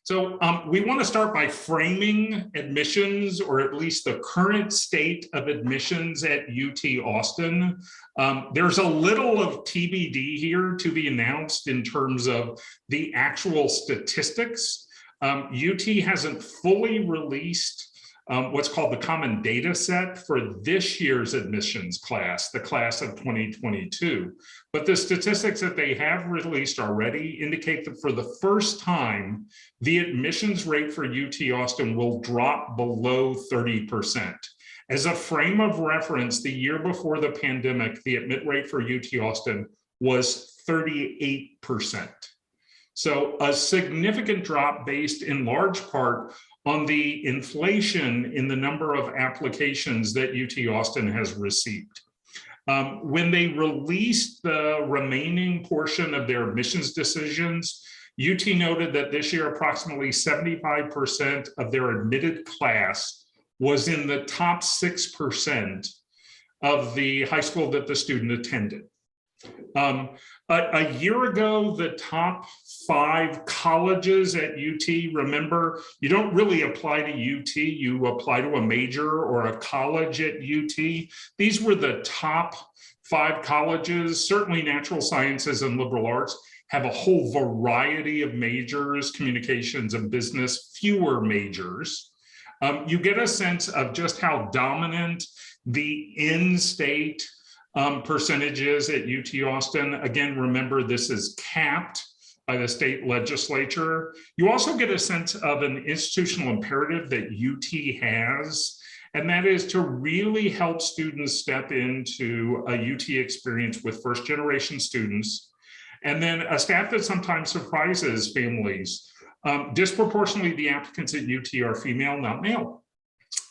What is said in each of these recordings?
So we want to start by framing admissions, or at least the current state of admissions at UT Austin. There's a little of TBD here to be announced in terms of the actual statistics. UT hasn't fully released what's called the common data set for this year's admissions class, the class of 2022. But the statistics that they have released already indicate that for the first time, the admissions rate for UT Austin will drop below 30%. As a frame of reference, the year before the pandemic, the admit rate for UT Austin was 38%. So a significant drop based in large part on the inflation in the number of applications that UT Austin has received. When they released the remaining portion of their admissions decisions, UT noted that this year approximately 75% of their admitted class was in the top 6% of the high school that the student attended. A year ago, the top 5 colleges at UT, remember, you don't really apply to UT, you apply to a major or a college at UT. These were the top 5 colleges. Certainly natural sciences and liberal arts have a whole variety of majors, communications and business, fewer majors. You get a sense of just how dominant the in-state percentages at UT Austin. Again, remember, this is capped by the state legislature. You also get a sense of an institutional imperative that UT has, and that is to really help students step into a UT experience with first-generation students, and then a staff that sometimes surprises families. Disproportionately, the applicants at UT are female, not male.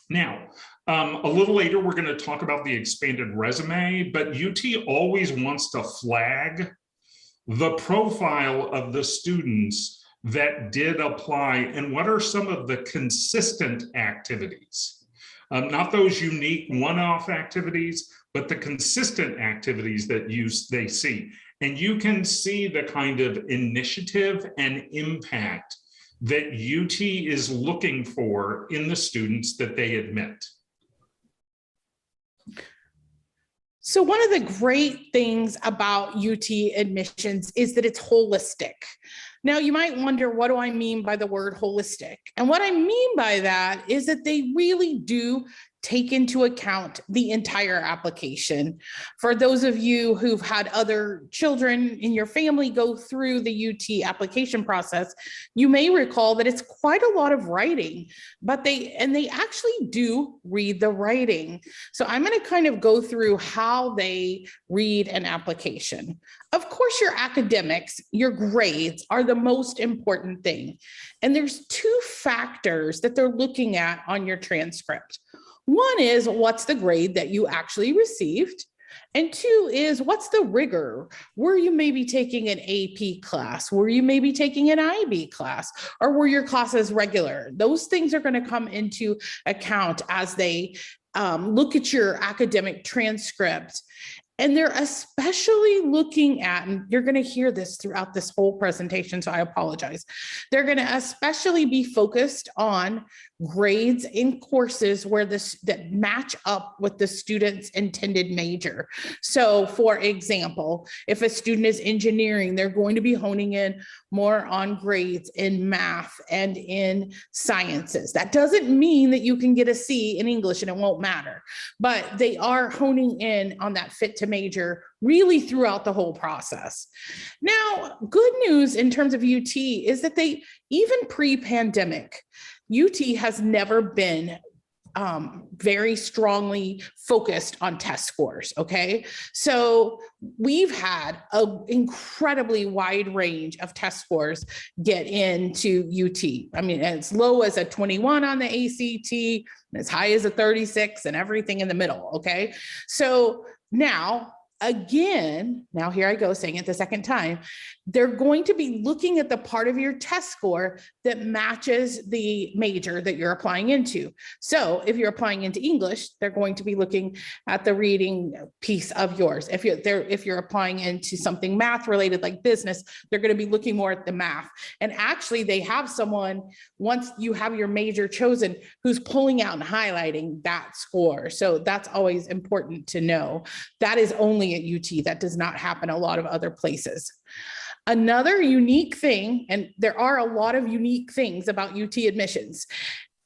Now, a little later, we're going to talk about the expanded resume, but UT always wants to flag the profile of the students that did apply and what are some of the consistent activities. Not those unique one-off activities, but the consistent activities that they see. And you can see the kind of initiative and impact that UT is looking for in the students that they admit. So one of the great things about UT admissions is that it's holistic. Now you might wonder, what do I mean by the word holistic? And what I mean by that is that they really do take into account the entire application. For those of you who've had other children in your family go through the UT application process, you may recall that it's quite a lot of writing, but they actually do read the writing. So I'm going to kind of go through how they read an application. Of course, your academics, your grades are the most important thing. And there's 2 factors that they're looking at on your transcript. One is, what's the grade that you actually received? And 2 is, what's the rigor? Were you maybe taking an AP class? Were you maybe taking an IB class? Or were your classes regular? Those things are going to come into account as they look at your academic transcript. And they're especially looking at, and you're going to hear this throughout this whole presentation, so I apologize. They're going to especially be focused on grades in courses where that match up with the student's intended major. So for example, if a student is engineering, they're going to be honing in more on grades in math and in sciences. That doesn't mean that you can get a C in English and it won't matter, but they are honing in on that fit to major really throughout the whole process. Now, good news in terms of UT is that they, even pre-pandemic, UT has never been very strongly focused on test scores, okay? So we've had an incredibly wide range of test scores get into UT. I mean, as low as a 21 on the ACT, as high as a 36 and everything in the middle, okay? So now, Again, now here I go saying it the second time, they're going to be looking at the part of your test score that matches the major that you're applying into. So if you're applying into English, they're going to be looking at the reading piece of yours. If you're applying into something math related like business, they're going to be looking more at the math. And actually they have someone, once you have your major chosen, who's pulling out and highlighting that score. So that's always important to know. That is only at UT. That does not happen a lot of other places. Another unique thing, and there are a lot of unique things about UT admissions,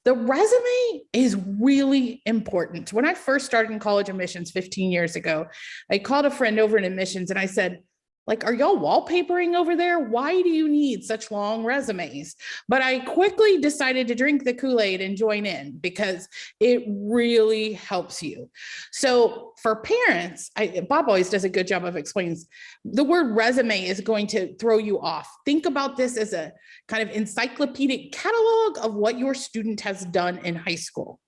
the resume is really important. When I first started in college admissions 15 years ago, I called a friend over in admissions and I said, like, are y'all wallpapering over there? Why do you need such long resumes? But I quickly decided to drink the Kool-Aid and join in because it really helps you. So for parents, Bob always does a good job of explaining the word resume is going to throw you off. Think about this as a kind of encyclopedic catalog of what your student has done in high school.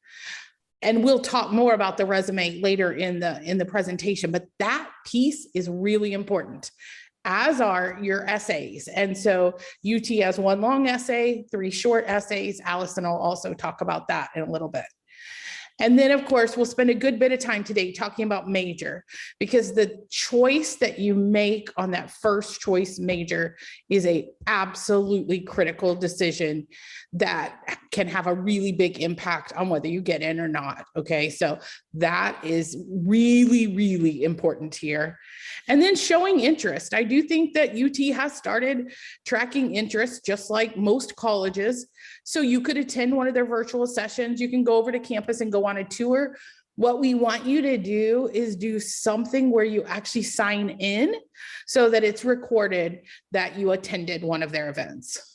And we'll talk more about the resume later in the presentation, but that piece is really important, as are your essays. And so UT has one long essay, 3 short essays. Allison will also talk about that in a little bit. And then, of course, we'll spend a good bit of time today talking about major, because the choice that you make on that first choice major is a absolutely critical decision that can have a really big impact on whether you get in or not. Okay, so that is really, really important here. And then showing interest. I do think that UT has started tracking interest just like most colleges. So you could attend one of their virtual sessions. You can go over to campus and go on a tour. What we want you to do is do something where you actually sign in so that it's recorded that you attended one of their events.